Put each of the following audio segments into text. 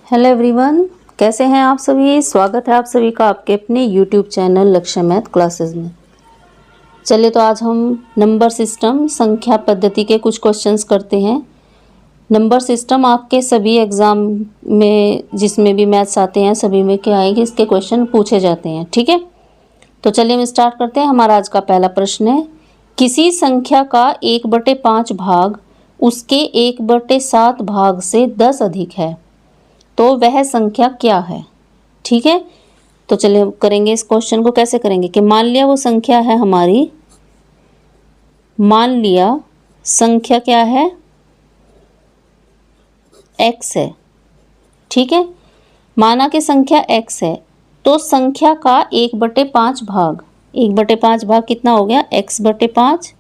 Hello everyone, कैसे हैं आप सभी। स्वागत है आप सभी का आपके अपने यूट्यूब चैनल लक्ष्य मैथ क्लासेस में। चलिए तो आज हम नंबर सिस्टम संख्या पद्धति के कुछ क्वेश्चंस करते हैं। नंबर सिस्टम आपके सभी एग्ज़ाम में जिसमें भी मैथ्स आते हैं सभी में क्या आएंगे, इसके क्वेश्चन पूछे जाते हैं। ठीक है, तो चलिए हम स्टार्ट करते हैं। हमारा आज का पहला प्रश्न है, किसी संख्या का 1/5 भाग उसके 1/7 भाग से 10 अधिक है तो वह संख्या क्या है। ठीक है, तो चलिए करेंगे इस क्वेश्चन को। कैसे करेंगे कि मान लिया वो संख्या है हमारी, मान लिया संख्या क्या है, x है। ठीक है, माना कि संख्या x है तो संख्या का 1/5 भाग, 1/5 भाग कितना हो गया, x/5,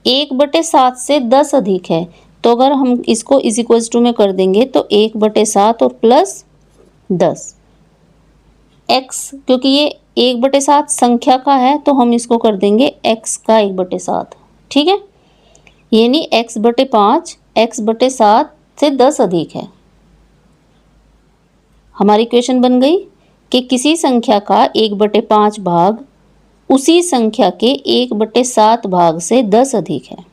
1/7 से 10 अधिक है। तो अगर हम इसको इज इक्वल्स टू में कर देंगे तो 1/7 और प्लस 10 x, क्योंकि ये 1/7 संख्या का है तो हम इसको कर देंगे x का 1/7। ठीक है, यानी x/5 x/7 से 10 अधिक है। हमारी इक्वेशन बन गई कि किसी संख्या का 1/5 भाग उसी संख्या के 1/7 भाग से 10 अधिक है।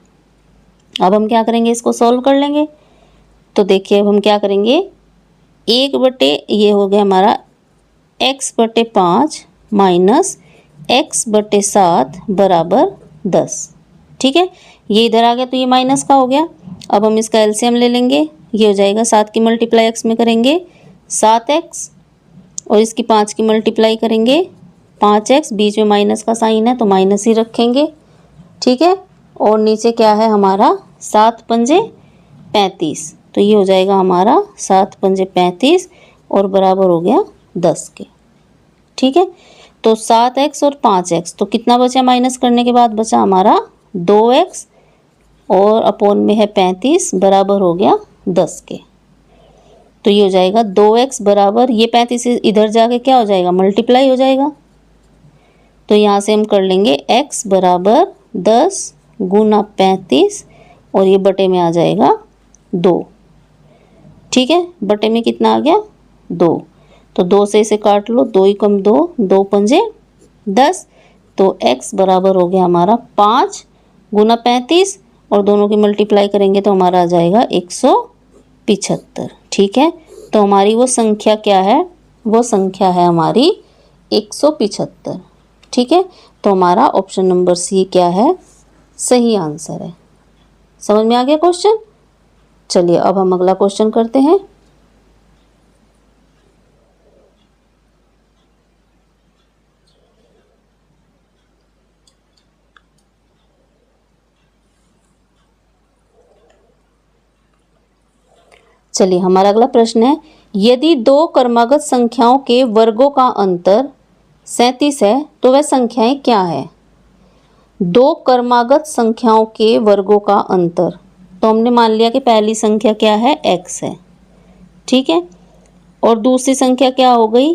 अब हम क्या करेंगे, इसको सॉल्व कर लेंगे। तो देखिए अब हम क्या करेंगे, ये हो गया हमारा x/5 माइनस x/7 बराबर 10। ठीक है, ये इधर आ गया तो ये माइनस का हो गया। अब हम इसका एलसीएम ले लेंगे, ये हो जाएगा 7 की मल्टीप्लाई x में करेंगे 7x और इसकी 5 की मल्टीप्लाई करेंगे 5x, बीच में माइनस का साइन है तो माइनस ही रखेंगे। ठीक है, और नीचे क्या है हमारा 7 पंजे 35, तो ये हो जाएगा हमारा 7 पंजे 35 और बराबर हो गया 10 के। ठीक है, तो 7x और 5x, तो कितना बचा माइनस करने के बाद, बचा हमारा 2x और अपोन में है 35 बराबर हो गया 10 के। तो ये हो जाएगा 2x बराबर, ये 35 इधर जाके क्या हो जाएगा, मल्टीप्लाई हो जाएगा। तो यहाँ से हम कर लेंगे x बराबर 10 गुना 35 और ये बटे में आ जाएगा 2। ठीक है, बटे में कितना आ गया 2, तो 2 से इसे काट लो, 2 × 2 2 पंजे 10, तो x बराबर हो गया हमारा 5 गुना 35 और दोनों की मल्टीप्लाई करेंगे तो हमारा आ जाएगा 175। ठीक है, तो हमारी वो संख्या क्या है, वो संख्या है हमारी 175। ठीक है, तो हमारा ऑप्शन नंबर सी क्या है, सही आंसर है। समझ में आ गया क्वेश्चन। चलिए अब हम अगला क्वेश्चन करते हैं। चलिए हमारा अगला प्रश्न है, यदि दो क्रमागत संख्याओं के वर्गों का अंतर 37 है तो वह संख्याएं क्या है। दो क्रमागत संख्याओं के वर्गों का अंतर, तो हमने मान लिया कि पहली संख्या क्या है, x है। ठीक है, और दूसरी संख्या क्या हो गई,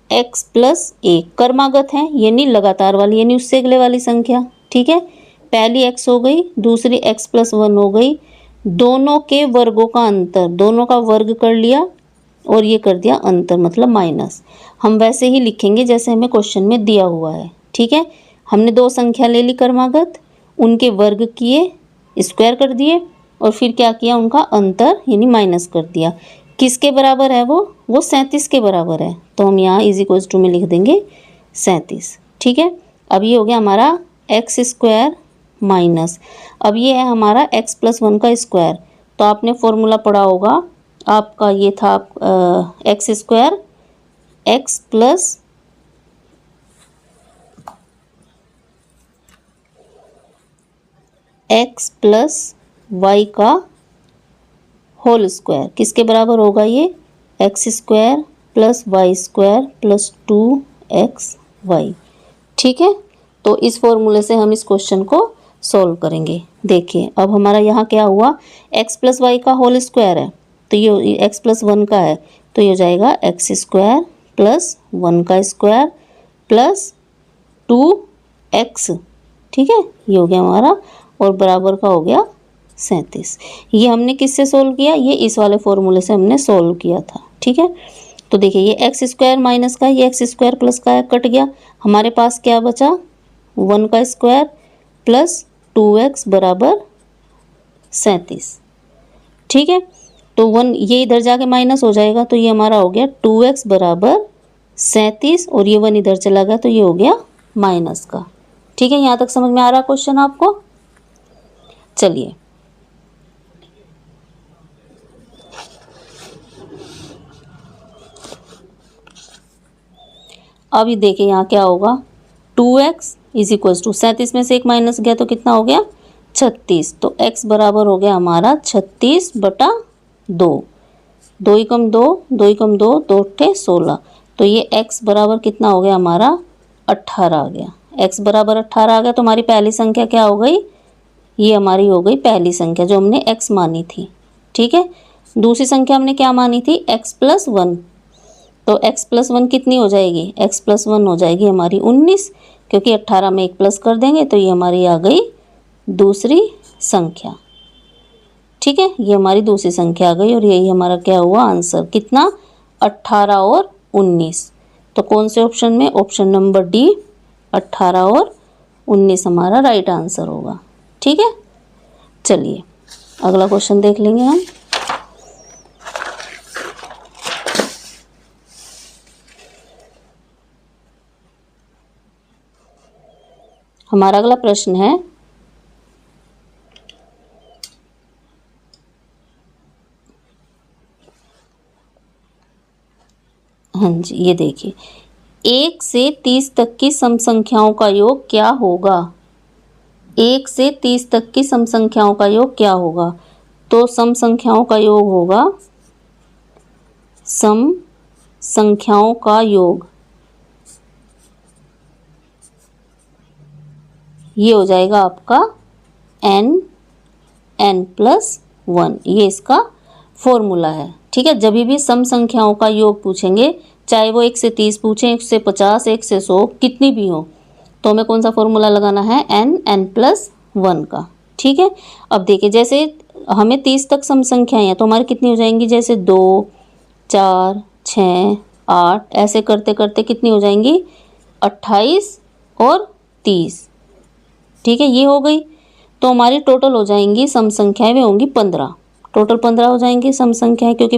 x+1, क्रमागत है यानी लगातार वाली, यानी उससे अगले वाली संख्या। ठीक है, पहली x हो गई, दूसरी x+1 हो गई। दोनों के वर्गों का अंतर, दोनों का वर्ग कर लिया और ये कर दिया अंतर, मतलब माइनस। हम वैसे ही लिखेंगे जैसे हमें क्वेश्चन में दिया हुआ है। ठीक है, हमने दो संख्या ले ली क्रमागत, उनके वर्ग किए, स्क्वायर कर दिए और फिर क्या किया, उनका अंतर यानी माइनस कर दिया। किसके बराबर है वो 37 के बराबर है, तो हम यहाँ इज इक्वल्स टू में लिख देंगे 37। ठीक है, अब ये हो गया हमारा x² माइनस, अब ये है हमारा x+1 का स्क्वायर। तो आपने फॉर्मूला पढ़ा होगा, आपका ये था x² x plus x plus y का होल स्क्वायर, किसके बराबर होगा ये, x² plus y² plus 2xy। ठीक है, तो इस फॉर्मूले से हम इस क्वेश्चन को सॉल्व करेंगे। देखिए अब हमारा यहाँ क्या हुआ, x प्लस वाई का होल स्क्वायर है तो ये x+1 का है, तो ये हो जाएगा x² प्लस 1 का स्क्वायर प्लस 2x। ठीक है, ये हो गया हमारा और बराबर का हो गया 37। ये हमने किससे सोल्व किया, ये इस वाले फॉर्मूले से हमने सोल्व किया था। ठीक है। तो देखिए ये एक्स स्क्वायर माइनस का, ये एक्स स्क्वायर प्लस का है, कट गया। हमारे पास क्या बचा, 1 का स्क्वायर प्लस 2x बराबर 37। ठीक है, तो 1 ये इधर जाके माइनस हो जाएगा, तो ये हमारा हो गया 2x बराबर 37 और ये 1 इधर चला गया तो ये हो गया माइनस का। ठीक है, यहाँ तक समझ में आ रहा क्वेश्चन आपको। चलिए अब ये देखिए यहाँ क्या होगा, 2x इज इक्वल टू 37 में से 1 माइनस गया तो कितना हो गया 36। तो x बराबर हो गया हमारा 36/2। 2 ही कम 2, 2 ही कम 2, 2 अट्ठे 16। तो ये x बराबर कितना हो गया हमारा 18 आ गया। x बराबर 18 आ गया तो हमारी पहली संख्या क्या हो गई, ये हमारी हो गई पहली संख्या जो हमने x मानी थी। ठीक है, दूसरी संख्या हमने क्या मानी थी, x+1। तो x+1 कितनी हो जाएगी, x+1 हो जाएगी हमारी 19, क्योंकि 18 में 1 प्लस कर देंगे तो ये हमारी आ गई दूसरी संख्या। ठीक है, ये हमारी दूसरी संख्या आ गई और यही हमारा क्या हुआ आंसर, कितना 18 और 19। तो कौन से ऑप्शन में, ऑप्शन नंबर डी 18 और 19 हमारा राइट आंसर होगा। ठीक है, चलिए अगला क्वेश्चन देख लेंगे हम। हमारा अगला प्रश्न है, हाँ जी ये देखिए, 1 से 30 तक की सम संख्याओं का योग क्या होगा। 1 से 30 तक की सम संख्याओं का योग क्या होगा। तो सम संख्याओं का योग होगा, सम संख्याओं का योग ये हो जाएगा आपका n+1, ये इसका फॉर्मूला है। ठीक है, जब भी सम संख्याओं का योग पूछेंगे, चाहे वो 1 से 30 पूछें, 1 से 50, 1 से 100, कितनी भी हो, तो हमें कौन सा फॉर्मूला लगाना है, n+1 का। ठीक है, अब देखिए जैसे हमें 30 तक सम संख्याएं हैं तो हमारी कितनी हो जाएंगी, जैसे 2, 4, 6, 8, ऐसे करते करते कितनी हो जाएंगी 28 और 30। ठीक है, ये हो गई। तो हमारी टोटल हो जाएंगी सम संख्याएं, वे होंगी 15। टोटल 15 हो जाएंगी सम संख्याएं, क्योंकि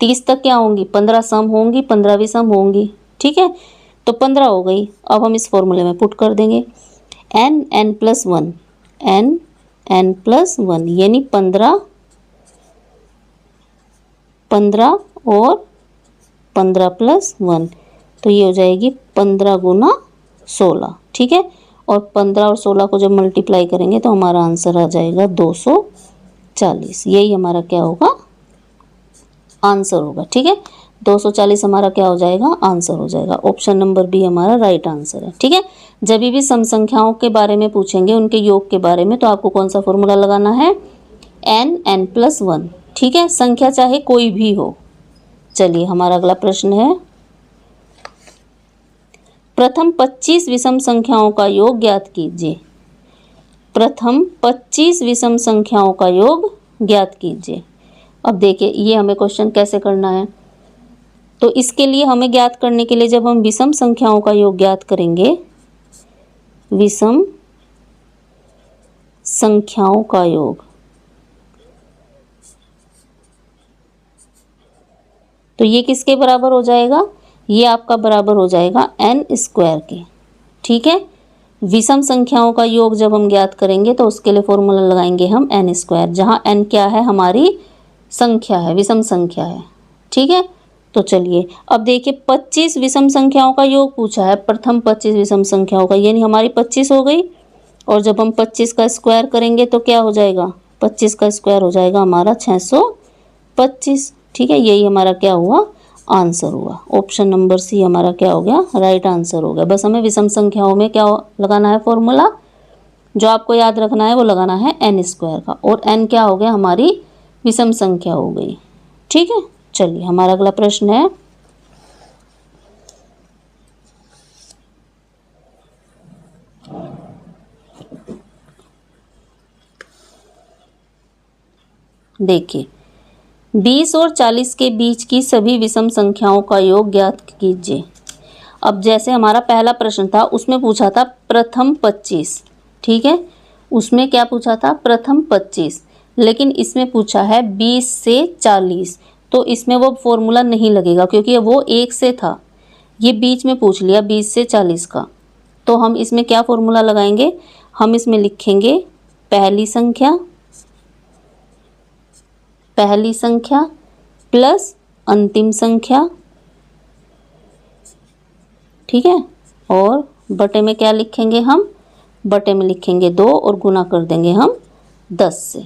30 तक क्या होंगी, 15 सम होंगी, 15 भी सम होंगी। ठीक है, तो 15 हो गई। अब हम इस फॉर्मूले में पुट कर देंगे n+1, n+1 यानी 15 और 15+1, तो ये हो जाएगी 15 गुना 16। ठीक है, और 15 और 16 को जब मल्टीप्लाई करेंगे तो हमारा आंसर आ जाएगा 240। यही हमारा क्या होगा, आंसर होगा। ठीक है, 240 हमारा क्या हो जाएगा, आंसर हो जाएगा। ऑप्शन नंबर बी हमारा राइट आंसर है। ठीक है, जब भी सम संख्याओं के बारे में पूछेंगे, उनके योग के बारे में, तो आपको कौन सा फॉर्मूला लगाना है, n+1। ठीक है, संख्या चाहे कोई भी हो। चलिए हमारा अगला प्रश्न है, प्रथम 25 विषम संख्याओं का योग ज्ञात कीजिए। प्रथम 25 विषम संख्याओं का योग ज्ञात कीजिए। अब देखिए ये हमें क्वेश्चन कैसे करना है, तो इसके लिए हमें ज्ञात करने के लिए जब हम विषम संख्याओं का योग ज्ञात करेंगे, विषम संख्याओं का योग, तो ये किसके बराबर हो जाएगा, ये आपका बराबर हो जाएगा n² के। ठीक है, विषम संख्याओं का योग जब हम ज्ञात करेंगे तो उसके लिए फॉर्मूला लगाएंगे हम n², जहाँ n क्या है, हमारी संख्या है, विषम संख्या है। ठीक है, तो चलिए अब देखिए 25 विषम संख्याओं का योग पूछा है, प्रथम 25 विषम संख्याओं का, यानी हमारी 25 हो गई। और जब हम 25 का स्क्वायर करेंगे तो क्या हो जाएगा, 25 का स्क्वायर हो जाएगा हमारा 625। ठीक है, यही हमारा क्या हुआ, आंसर हुआ। ऑप्शन नंबर सी हमारा क्या हो गया, राइट आंसर हो गया। बस हमें विषम संख्याओं में क्या लगाना है, फॉर्मूला जो आपको याद रखना है वो लगाना है n² का, और n क्या हो गया, हमारी विषम संख्या हो गई। ठीक है, चलिए हमारा अगला प्रश्न है, देखिए 20 और 40 के बीच की सभी विषम संख्याओं का योग ज्ञात कीजिए। अब जैसे हमारा पहला प्रश्न था उसमें पूछा था प्रथम 25, ठीक है, उसमें क्या पूछा था प्रथम 25, लेकिन इसमें पूछा है 20 से 40, तो इसमें वो फॉर्मूला नहीं लगेगा क्योंकि वो 1 से था, ये बीच में पूछ लिया 20 से 40 का। तो हम इसमें क्या फॉर्मूला लगाएंगे, हम इसमें लिखेंगे पहली संख्या प्लस अंतिम संख्या, ठीक है, और बटे में क्या लिखेंगे हम, बटे में लिखेंगे 2 और गुना कर देंगे हम 10 से,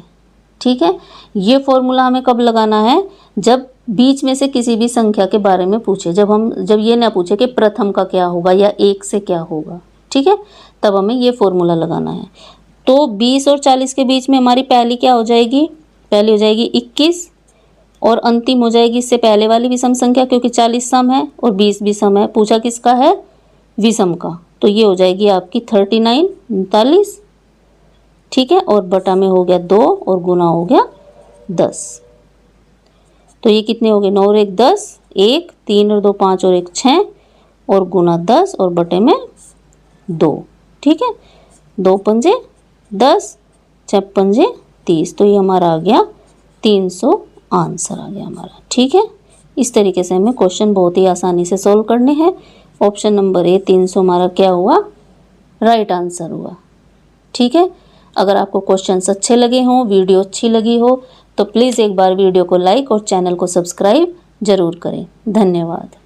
ठीक है। ये फॉर्मूला हमें कब लगाना है, जब बीच में से किसी भी संख्या के बारे में पूछे, जब ये ना पूछे कि प्रथम का क्या होगा या 1 से क्या होगा, ठीक है, तब हमें ये फॉर्मूला लगाना है। तो 20 और 40 के बीच में हमारी पहली क्या हो जाएगी, पहली हो जाएगी 21 और अंतिम हो जाएगी इससे पहले वाली विषम संख्या, क्योंकि 40 सम है और 20 भी सम है, पूछा किसका है, विषम का, तो ये हो जाएगी आपकी 39, ठीक है, और बटा में हो गया 2 और गुना हो गया 10। तो ये कितने हो गए, 9 और 1 10, 1 3 और 2 5 और 1 6 और गुना 10 और बटे में 2, ठीक है, 2 पंजे 10, 6 पंजे 30, तो ये हमारा आ गया 300 आंसर आ गया हमारा, ठीक है। इस तरीके से हमें क्वेश्चन बहुत ही आसानी से सॉल्व करने हैं। ऑप्शन नंबर ए 300 हमारा क्या हुआ, राइट आंसर हुआ, ठीक है। अगर आपको क्वेश्चंस अच्छे लगे हों, वीडियो अच्छी लगी हो, तो प्लीज़ एक बार वीडियो को लाइक और चैनल को सब्सक्राइब जरूर करें। धन्यवाद।